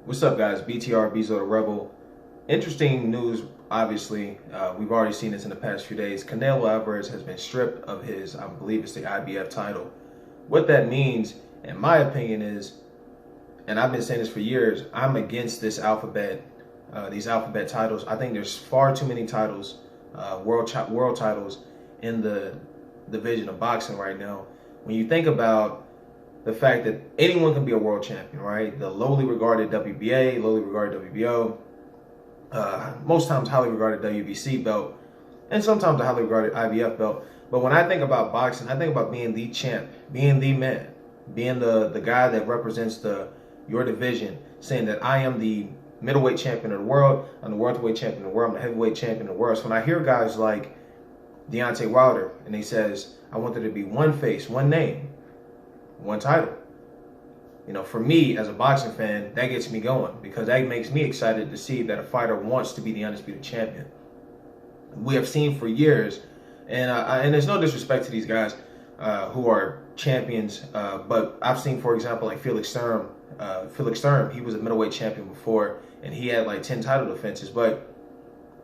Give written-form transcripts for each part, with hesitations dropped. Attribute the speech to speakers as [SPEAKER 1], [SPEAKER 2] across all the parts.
[SPEAKER 1] What's up, guys? BTR, Bezo the Rebel. Interesting news, obviously. We've already seen this in the past few days. Canelo Alvarez has been stripped of his, I believe it's the IBF title. What that means, in my opinion, is, and I've been saying this for years, I'm against this these alphabet titles. I think there's far too many titles, world titles, in the division of boxing right now. When you think about the fact that anyone can be a world champion, right? The lowly regarded WBA, lowly regarded WBO, most times highly regarded WBC belt, and sometimes a highly regarded IBF belt. But when I think about boxing, I think about being the champ, being the man, being the guy that represents your division, saying that I am the middleweight champion of the world, I'm the welterweight champion of the world, I'm the heavyweight champion of the world. So when I hear guys like Deontay Wilder and he says, I want there to be one face, one name, one title. You know, for me as a boxing fan, that gets me going because that makes me excited to see that a fighter wants to be the undisputed champion. We have seen for years, and there's no disrespect to these guys who are champions, but I've seen, for example, like Felix Sturm. He was a middleweight champion before, and he had like 10 title defenses, but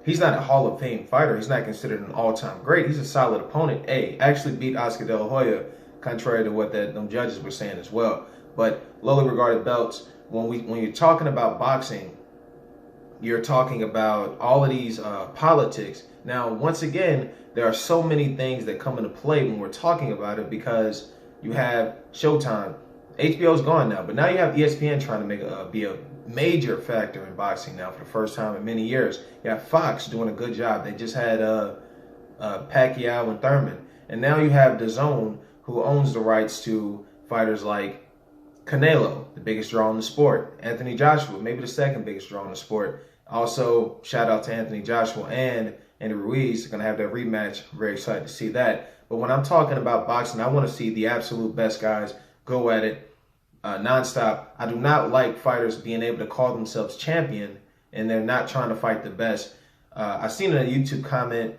[SPEAKER 1] he's not a Hall of Fame fighter. He's not considered an all-time great. He's a solid opponent. Actually beat Oscar De La Hoya, contrary to what them judges were saying as well. But lowly regarded belts, when you're talking about boxing, you're talking about all of these politics. Now, once again, there are so many things that come into play when we're talking about it because you have Showtime. HBO's gone now, but now you have ESPN trying to be a major factor in boxing now for the first time in many years. You have Fox doing a good job. They just had Pacquiao and Thurman. And now you have DAZN, who owns the rights to fighters like Canelo, the biggest draw in the sport. Anthony Joshua, maybe the second biggest draw in the sport. Also, shout out to Anthony Joshua and Andy Ruiz. Going to have that rematch. I'm very excited to see that. But when I'm talking about boxing, I want to see the absolute best guys go at it nonstop. I do not like fighters being able to call themselves champion and they're not trying to fight the best. I seen a YouTube comment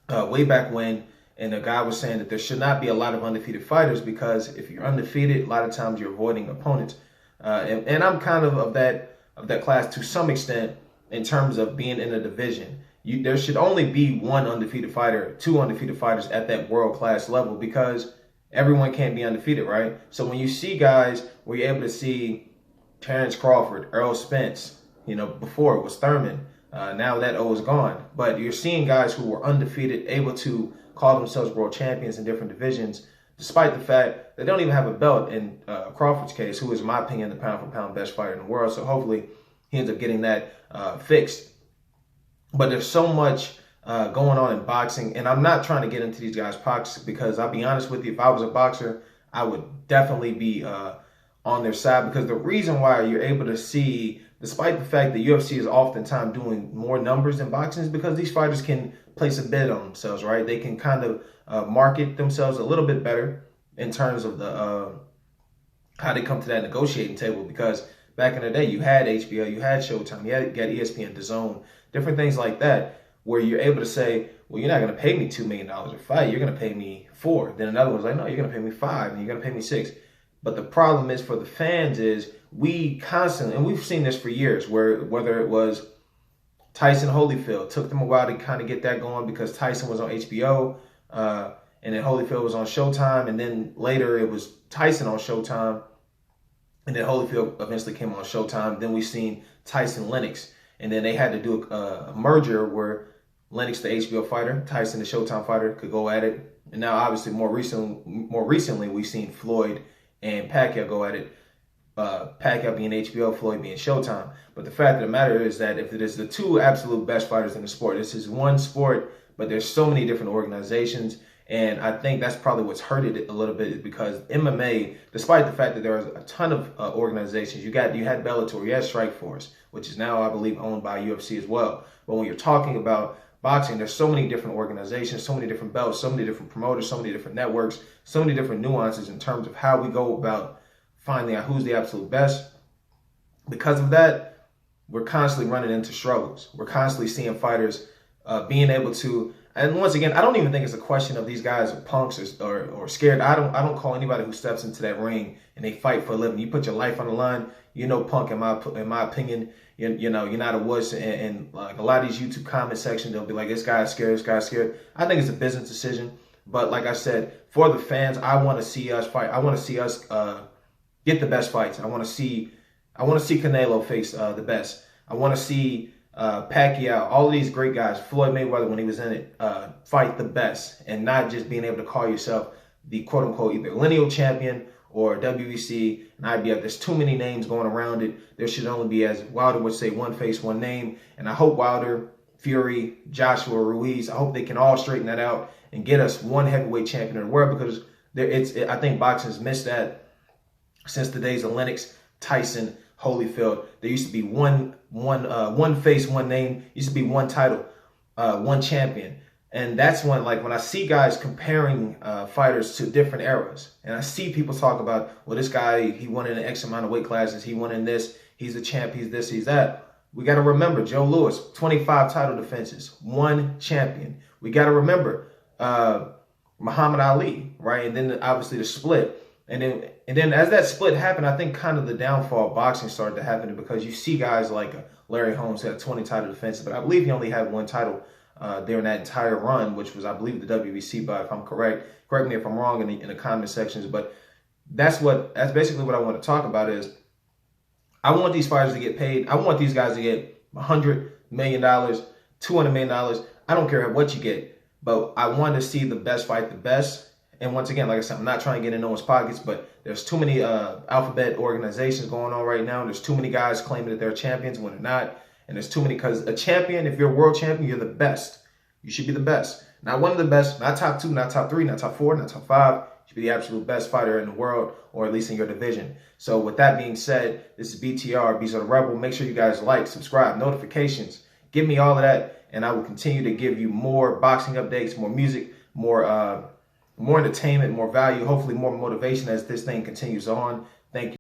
[SPEAKER 1] way back when, and a guy was saying that there should not be a lot of undefeated fighters because if you're undefeated, a lot of times you're avoiding opponents. And I'm kind of that class to some extent in terms of being in a division. There should only be one undefeated fighter, two undefeated fighters at that world-class level because everyone can't be undefeated, right? So when you see guys where you're able to see Terrence Crawford, Errol Spence, before it was Thurman, now that O is gone. But you're seeing guys who were undefeated, able to call themselves world champions in different divisions, despite the fact they don't even have a belt in Crawford's case, who is, in my opinion, the pound-for-pound best fighter in the world. So hopefully he ends up getting that fixed. But there's so much going on in boxing, and I'm not trying to get into these guys' pockets because I'll be honest with you, if I was a boxer, I would definitely be on their side because the reason why you're able to see, despite the fact that UFC is oftentimes doing more numbers than boxing, is because these fighters can place a bid on themselves, right? They can kind of market themselves a little bit better in terms of the how they come to that negotiating table because back in the day, you had HBO, you had Showtime, you got ESPN, DAZN, different things like that, where you're able to say, well, you're not going to pay me $2 million a fight. You're going to pay me $4 million. Then another one's like, no, you're going to pay me $5 million, and you're going to pay me $6 million. But the problem is for the fans is we constantly, and we've seen this for years, whether it was Tyson Holyfield, took them a while to kind of get that going because Tyson was on HBO, and then Holyfield was on Showtime, and then later it was Tyson on Showtime, and then Holyfield eventually came on Showtime. Then we've seen Tyson Lennox, and then they had to do a merger where Lennox, the HBO fighter, Tyson, the Showtime fighter, could go at it. And now, obviously, more recently, we've seen Floyd and Pacquiao go at it. Pacquiao being HBO, Floyd being Showtime. But the fact of the matter is that if it is the two absolute best fighters in the sport, this is one sport, but there's so many different organizations. And I think that's probably what's hurted it a little bit because MMA, despite the fact that there are a ton of organizations, you had Bellator, you had Strikeforce, which is now, I believe, owned by UFC as well. But when you're talking about boxing, there's so many different organizations, so many different belts, so many different promoters, so many different networks, so many different nuances in terms of how we go about finding out who's the absolute best. Because of that, we're constantly running into struggles. We're constantly seeing fighters being able to, And once again, I don't even think it's a question of these guys are punks or scared. I don't call anybody who steps into that ring and they fight for a living. You put your life on the line. Punk, in my opinion, you're not a wuss. And like a lot of these YouTube comment sections, they'll be like, this guy's scared, this guy's scared. I think it's a business decision. But like I said, for the fans, I want to see us fight. I want to see us get the best fights. I want to see Canelo face the best. I want to see Pacquiao, all of these great guys, Floyd Mayweather when he was in it, fight the best, and not just being able to call yourself the quote-unquote either lineal champion or WBC and IBF. There's too many names going around it. There should only be, as Wilder would say, one face, one name. And I hope Wilder, Fury, Joshua, Ruiz, I hope they can all straighten that out and get us one heavyweight champion in the world, because I think boxing has missed that since the days of Lennox, Tyson, Holyfield. There used to be one face, one name. Used to be one title, one champion. And that's when I see guys comparing fighters to different eras, and I see people talk about, well, this guy, he won in an X amount of weight classes, he won in this, he's a champ, he's this, he's that. We got to remember Joe Louis, 25 title defenses, one champion. We got to remember Muhammad Ali, right? And then obviously the split. And then as that split happened, I think kind of the downfall of boxing started to happen, because you see guys like Larry Holmes had 20 title defenses, but I believe he only had one title during that entire run, which was, I believe, the WBC. But if I'm correct me if I'm wrong in the comment sections. But that's basically what I want to talk about. Is I want these fighters to get paid. I want these guys to get $100 million, $200 million. I don't care what you get, but I want to see the best fight the best. And once again, like I said, I'm not trying to get in no one's pockets, but there's too many alphabet organizations going on right now. There's too many guys claiming that they're champions when they're not. And there's too many, because a champion, if you're a world champion, you're the best. You should be the best. Not one of the best, not top 2, not top 3, not top 4, not top 5. You should be the absolute best fighter in the world, or at least in your division. So with that being said, this is BTR, Beast of the Rebel. Make sure you guys like, subscribe, notifications. Give me all of that, and I will continue to give you more boxing updates, more music, more entertainment, more value, hopefully more motivation as this thing continues on. Thank you.